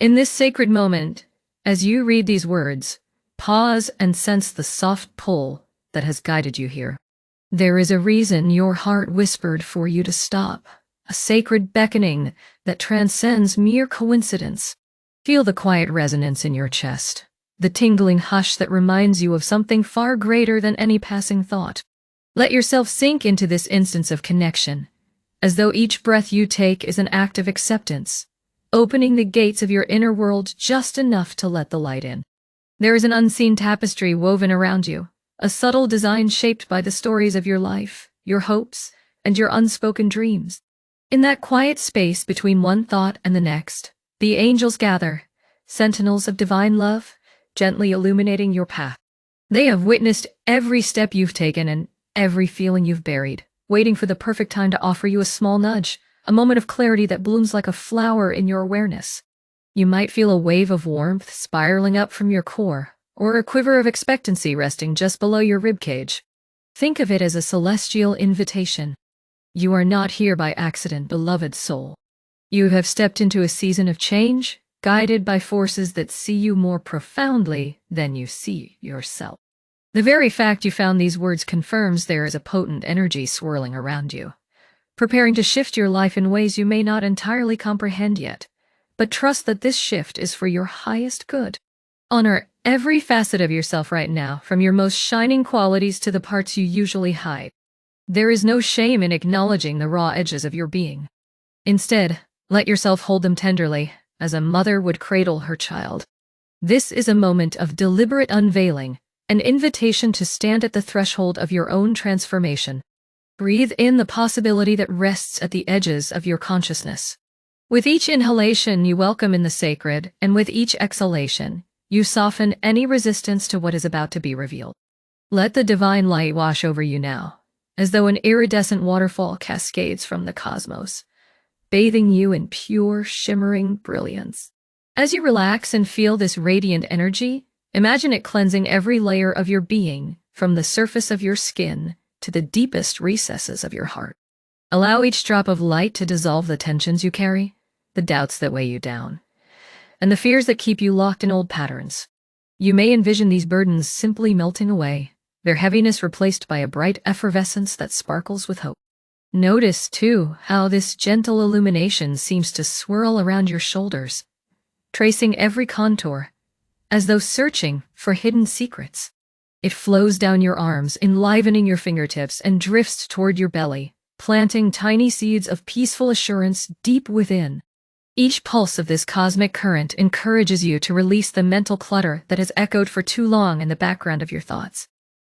In this sacred moment, as you read these words, pause and sense the soft pull that has guided you here. There is a reason your heart whispered for you to stop, a sacred beckoning that transcends mere coincidence. Feel the quiet resonance in your chest, the tingling hush that reminds you of something far greater than any passing thought. Let yourself sink into this instance of connection, as though each breath you take is an act of acceptance, opening the gates of your inner world just enough to let the light in. There is an unseen tapestry woven around you, a subtle design shaped by the stories of your life, your hopes, and your unspoken dreams. In that quiet space between one thought and the next, the angels gather, sentinels of divine love, gently illuminating your path. They have witnessed every step you've taken and every feeling you've buried, waiting for the perfect time to offer you a small nudge, a moment of clarity that blooms like a flower in your awareness. You might feel a wave of warmth spiraling up from your core, or a quiver of expectancy resting just below your ribcage. Think of it as a celestial invitation. You are not here by accident, beloved soul. You have stepped into a season of change, guided by forces that see you more profoundly than you see yourself. The very fact you found these words confirms there is a potent energy swirling around you, preparing to shift your life in ways you may not entirely comprehend yet. But trust that this shift is for your highest good. Honor every facet of yourself right now, from your most shining qualities to the parts you usually hide. There is no shame in acknowledging the raw edges of your being. Instead, let yourself hold them tenderly, as a mother would cradle her child. This is a moment of deliberate unveiling, an invitation to stand at the threshold of your own transformation. Breathe in the possibility that rests at the edges of your consciousness. With each inhalation, you welcome in the sacred, and with each exhalation, you soften any resistance to what is about to be revealed. Let the divine light wash over you now, as though an iridescent waterfall cascades from the cosmos, bathing you in pure, shimmering brilliance. As you relax and feel this radiant energy, imagine it cleansing every layer of your being, from the surface of your skin to the deepest recesses of your heart. Allow each drop of light to dissolve the tensions you carry, the doubts that weigh you down, and the fears that keep you locked in old patterns. You may envision these burdens simply melting away, their heaviness replaced by a bright effervescence that sparkles with hope. Notice, too, how this gentle illumination seems to swirl around your shoulders, tracing every contour, as though searching for hidden secrets. It flows down your arms, enlivening your fingertips, and drifts toward your belly, planting tiny seeds of peaceful assurance deep within. Each pulse of this cosmic current encourages you to release the mental clutter that has echoed for too long in the background of your thoughts.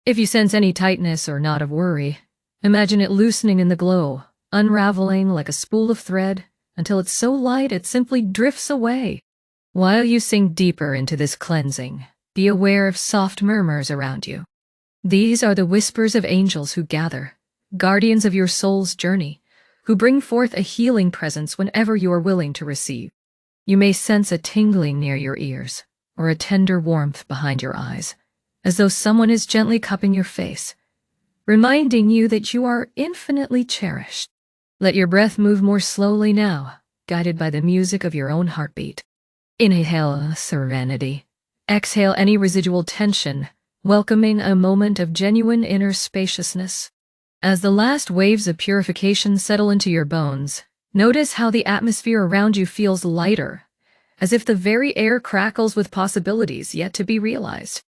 If you sense any tightness or knot of worry, imagine it loosening in the glow, unraveling like a spool of thread until it's so light it simply drifts away. While you sink deeper into this cleansing, be aware of soft murmurs around you. These are the whispers of angels who gather, guardians of your soul's journey, who bring forth a healing presence whenever you are willing to receive. You may sense a tingling near your ears, or a tender warmth behind your eyes, as though someone is gently cupping your face, reminding you that you are infinitely cherished. Let your breath move more slowly now, guided by the music of your own heartbeat. Inhale serenity. Exhale any residual tension, welcoming a moment of genuine inner spaciousness. As the last waves of purification settle into your bones, notice how the atmosphere around you feels lighter, as if the very air crackles with possibilities yet to be realized.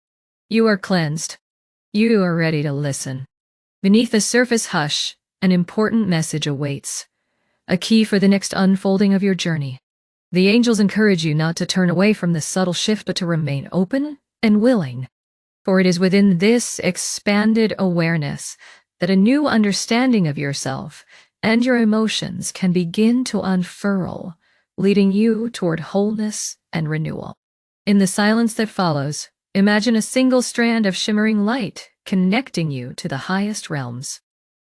You are cleansed. You are ready to listen. Beneath the surface hush, an important message awaits, a key for the next unfolding of your journey. The angels encourage you not to turn away from this subtle shift, but to remain open and willing. For it is within this expanded awareness that a new understanding of yourself and your emotions can begin to unfurl, leading you toward wholeness and renewal. In the silence that follows, imagine a single strand of shimmering light connecting you to the highest realms.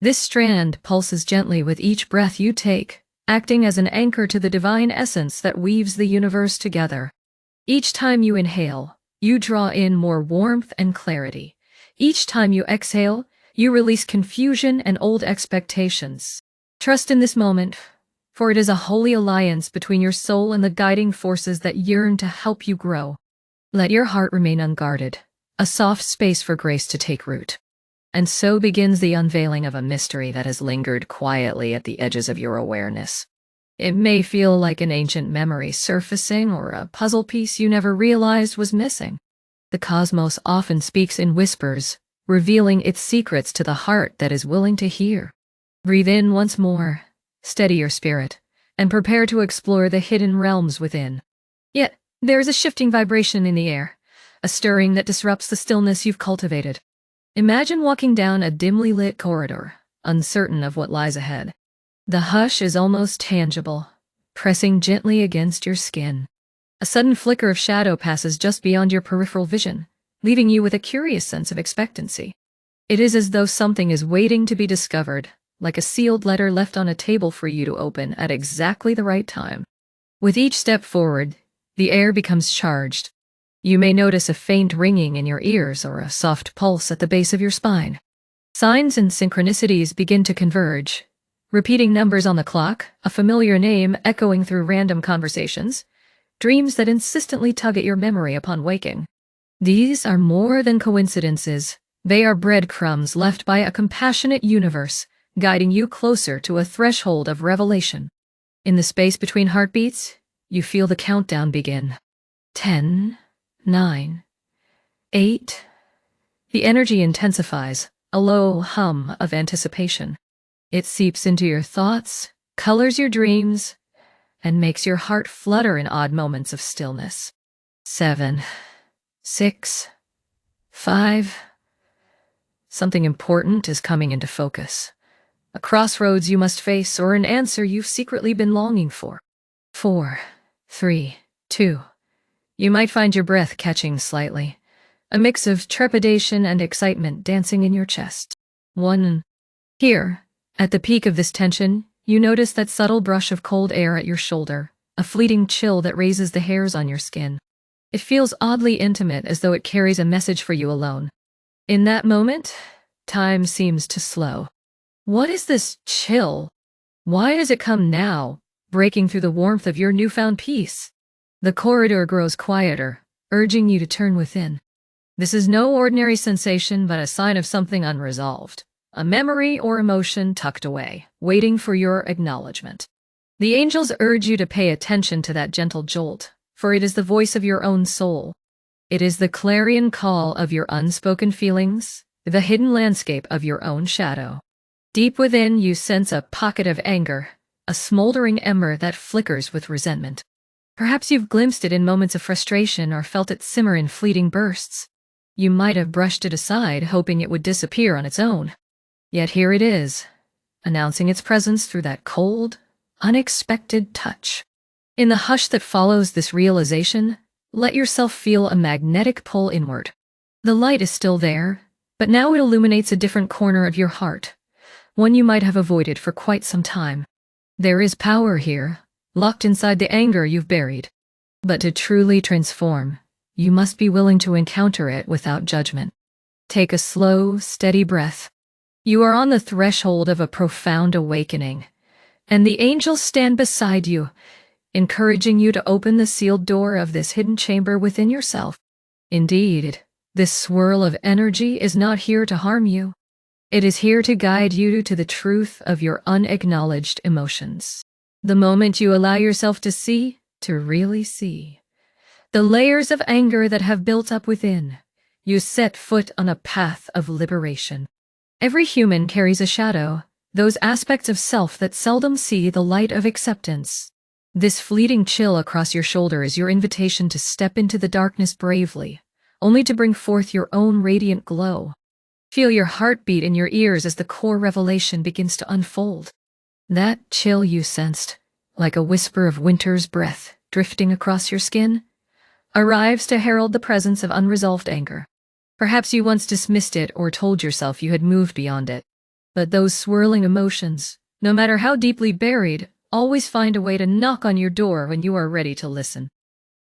This strand pulses gently with each breath you take, acting as an anchor to the divine essence that weaves the universe together. Each time you inhale, you draw in more warmth and clarity. Each time you exhale, you release confusion and old expectations. Trust in this moment, for it is a holy alliance between your soul and the guiding forces that yearn to help you grow. Let your heart remain unguarded, a soft space for grace to take root. And so begins the unveiling of a mystery that has lingered quietly at the edges of your awareness. It may feel like an ancient memory surfacing or a puzzle piece you never realized was missing. The cosmos often speaks in whispers, revealing its secrets to the heart that is willing to hear. Breathe in once more, steady your spirit, and prepare to explore the hidden realms within. Yet, there is a shifting vibration in the air, a stirring that disrupts the stillness you've cultivated. Imagine walking down a dimly lit corridor, uncertain of what lies ahead. The hush is almost tangible, pressing gently against your skin. A sudden flicker of shadow passes just beyond your peripheral vision, leaving you with a curious sense of expectancy. It is as though something is waiting to be discovered, like a sealed letter left on a table for you to open at exactly the right time. With each step forward, the air becomes charged. You may notice a faint ringing in your ears or a soft pulse at the base of your spine. Signs and synchronicities begin to converge. Repeating numbers on the clock, a familiar name echoing through random conversations, dreams that insistently tug at your memory upon waking. These are more than coincidences. They are breadcrumbs left by a compassionate universe, guiding you closer to a threshold of revelation. In the space between heartbeats, you feel the countdown begin. 10, 9, 8. The energy intensifies, a low hum of anticipation. It seeps into your thoughts, colors your dreams, and makes your heart flutter in odd moments of stillness. 7, 6, 5. Something important is coming into focus. A crossroads you must face or an answer you've secretly been longing for. 4, 3, 2. You might find your breath catching slightly, a mix of trepidation and excitement dancing in your chest. 1. Here, at the peak of this tension, you notice that subtle brush of cold air at your shoulder, a fleeting chill that raises the hairs on your skin. It feels oddly intimate, as though it carries a message for you alone. In that moment, time seems to slow. What is this chill? Why does it come now, breaking through the warmth of your newfound peace? The corridor grows quieter, urging you to turn within. This is no ordinary sensation, but a sign of something unresolved. A memory or emotion tucked away, waiting for your acknowledgement. The angels urge you to pay attention to that gentle jolt, for it is the voice of your own soul. It is the clarion call of your unspoken feelings, the hidden landscape of your own shadow. Deep within, you sense a pocket of anger, a smoldering ember that flickers with resentment. Perhaps you've glimpsed it in moments of frustration or felt it simmer in fleeting bursts. You might have brushed it aside, hoping it would disappear on its own. Yet here it is, announcing its presence through that cold, unexpected touch. In the hush that follows this realization, let yourself feel a magnetic pull inward. The light is still there, but now it illuminates a different corner of your heart, one you might have avoided for quite some time. There is power here, locked inside the anger you've buried. But to truly transform, you must be willing to encounter it without judgment. Take a slow, steady breath. You are on the threshold of a profound awakening, and the angels stand beside you, encouraging you to open the sealed door of this hidden chamber within yourself. Indeed, this swirl of energy is not here to harm you. It is here to guide you to the truth of your unacknowledged emotions. The moment you allow yourself to see, to really see, the layers of anger that have built up within, you set foot on a path of liberation. Every human carries a shadow, those aspects of self that seldom see the light of acceptance. This fleeting chill across your shoulder is your invitation to step into the darkness bravely, only to bring forth your own radiant glow. Feel your heartbeat in your ears as the core revelation begins to unfold. That chill you sensed, like a whisper of winter's breath drifting across your skin, arrives to herald the presence of unresolved anger. Perhaps you once dismissed it or told yourself you had moved beyond it. But those swirling emotions, no matter how deeply buried, always find a way to knock on your door when you are ready to listen.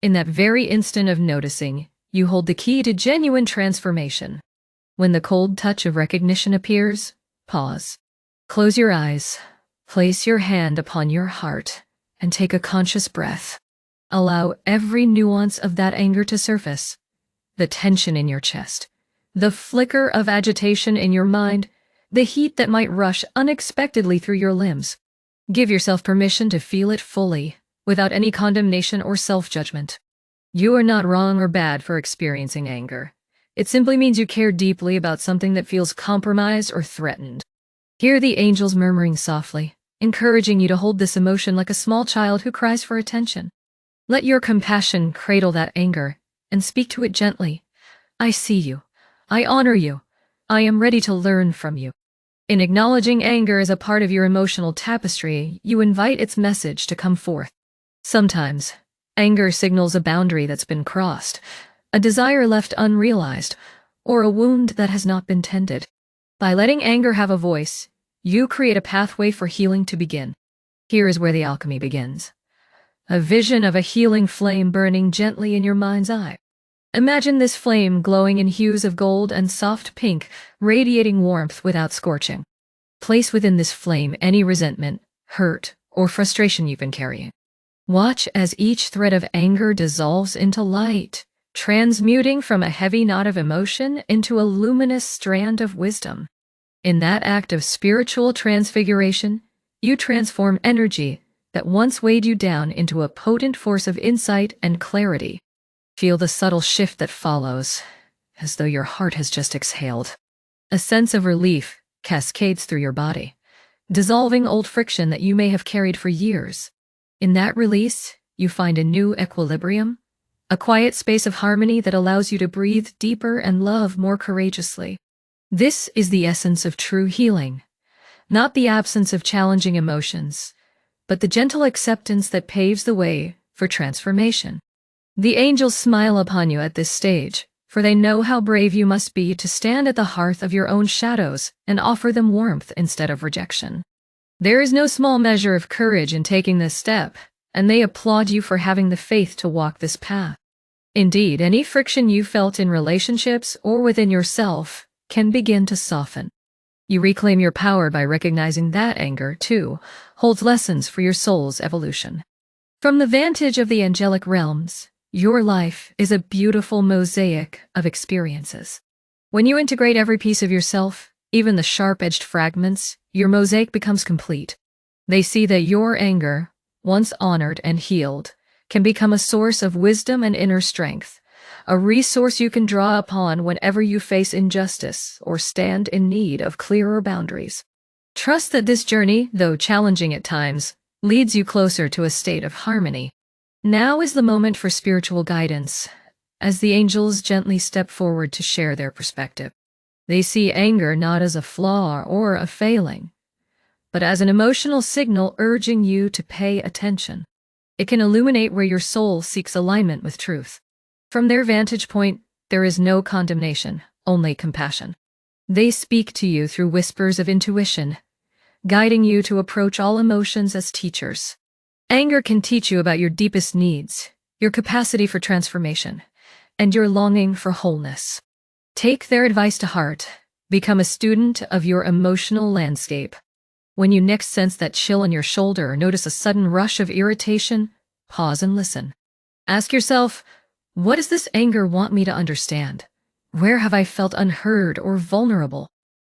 In that very instant of noticing, you hold the key to genuine transformation. When the cold touch of recognition appears, pause. Close your eyes. Place your hand upon your heart and take a conscious breath. Allow every nuance of that anger to surface. The tension in your chest, the flicker of agitation in your mind, the heat that might rush unexpectedly through your limbs. Give yourself permission to feel it fully, without any condemnation or self-judgment. You are not wrong or bad for experiencing anger. It simply means you care deeply about something that feels compromised or threatened. Hear the angels murmuring softly, encouraging you to hold this emotion like a small child who cries for attention. Let your compassion cradle that anger and speak to it gently. I see you. I honor you. I am ready to learn from you. In acknowledging anger as a part of your emotional tapestry, you invite its message to come forth. Sometimes, anger signals a boundary that's been crossed, a desire left unrealized, or a wound that has not been tended. By letting anger have a voice, you create a pathway for healing to begin. Here is where the alchemy begins. A vision of a healing flame burning gently in your mind's eye. Imagine this flame glowing in hues of gold and soft pink, radiating warmth without scorching. Place within this flame any resentment, hurt, or frustration you've been carrying. Watch as each thread of anger dissolves into light, transmuting from a heavy knot of emotion into a luminous strand of wisdom. In that act of spiritual transfiguration, you transform energy that once weighed you down into a potent force of insight and clarity. Feel the subtle shift that follows, as though your heart has just exhaled. A sense of relief cascades through your body, dissolving old friction that you may have carried for years. In that release, you find a new equilibrium, a quiet space of harmony that allows you to breathe deeper and love more courageously. This is the essence of true healing, not the absence of challenging emotions, but the gentle acceptance that paves the way for transformation. The angels smile upon you at this stage, for they know how brave you must be to stand at the hearth of your own shadows and offer them warmth instead of rejection. There is no small measure of courage in taking this step, and they applaud you for having the faith to walk this path. Indeed, any friction you felt in relationships or within yourself can begin to soften. You reclaim your power by recognizing that anger, too, holds lessons for your soul's evolution. From the vantage of the angelic realms, your life is a beautiful mosaic of experiences. When you integrate every piece of yourself, even the sharp-edged fragments, your mosaic becomes complete. They see that your anger, once honored and healed, can become a source of wisdom and inner strength, a resource you can draw upon whenever you face injustice or stand in need of clearer boundaries. Trust that this journey, though challenging at times, leads you closer to a state of harmony. Now is the moment for spiritual guidance, as the angels gently step forward to share their perspective. They see anger not as a flaw or a failing, but as an emotional signal urging you to pay attention. It can illuminate where your soul seeks alignment with truth. From their vantage point, there is no condemnation, only compassion. They speak to you through whispers of intuition, guiding you to approach all emotions as teachers. Anger can teach you about your deepest needs, your capacity for transformation, and your longing for wholeness. Take their advice to heart. Become a student of your emotional landscape. When you next sense that chill on your shoulder or notice a sudden rush of irritation, pause and listen. Ask yourself, what does this anger want me to understand? Where have I felt unheard or vulnerable?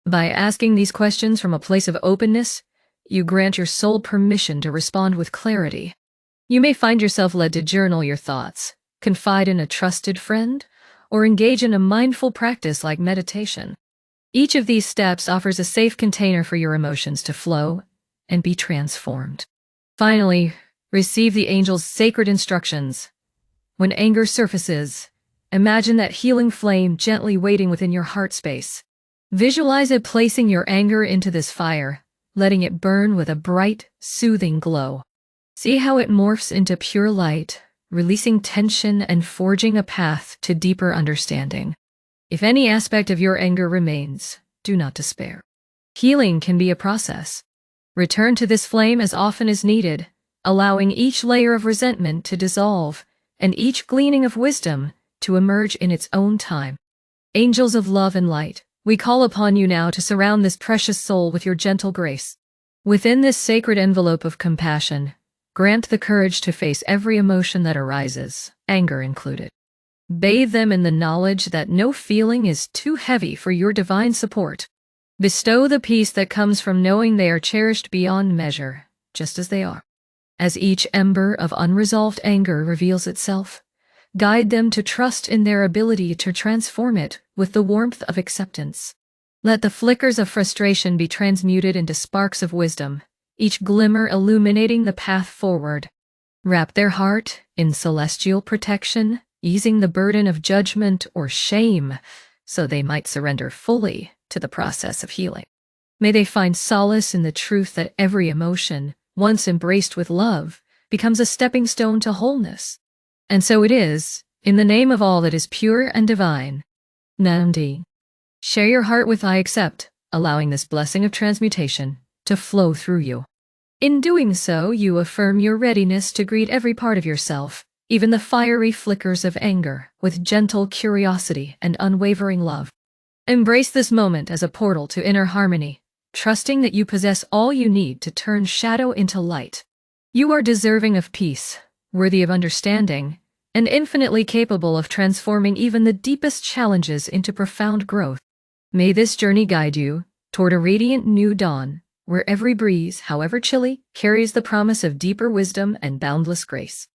By asking these questions from a place of openness, you grant your soul permission to respond with clarity. You may find yourself led to journal your thoughts, confide in a trusted friend, or engage in a mindful practice like meditation. Each of these steps offers a safe container for your emotions to flow and be transformed. Finally, receive the angel's sacred instructions. When anger surfaces, imagine that healing flame gently waiting within your heart space. Visualize it placing your anger into this fire, letting it burn with a bright, soothing glow. See how it morphs into pure light, releasing tension and forging a path to deeper understanding. If any aspect of your anger remains, do not despair. Healing can be a process. Return to this flame as often as needed, allowing each layer of resentment to dissolve and each gleaning of wisdom to emerge in its own time. Angels of love and light, we call upon you now to surround this precious soul with your gentle grace. Within this sacred envelope of compassion, grant the courage to face every emotion that arises, anger included. Bathe them in the knowledge that no feeling is too heavy for your divine support. Bestow the peace that comes from knowing they are cherished beyond measure, just as they are. As each ember of unresolved anger reveals itself, guide them to trust in their ability to transform it with the warmth of acceptance. Let the flickers of frustration be transmuted into sparks of wisdom, each glimmer illuminating the path forward. Wrap their heart in celestial protection, easing the burden of judgment or shame, so they might surrender fully to the process of healing. May they find solace in the truth that every emotion, once embraced with love, becomes a stepping stone to wholeness. And so it is, in the name of all that is pure and divine. Nandi. Share your heart with I accept, allowing this blessing of transmutation to flow through you. In doing so, you affirm your readiness to greet every part of yourself, even the fiery flickers of anger, with gentle curiosity and unwavering love. Embrace this moment as a portal to inner harmony, trusting that you possess all you need to turn shadow into light. You are deserving of peace, worthy of understanding, and infinitely capable of transforming even the deepest challenges into profound growth. May this journey guide you toward a radiant new dawn, where every breeze, however chilly, carries the promise of deeper wisdom and boundless grace.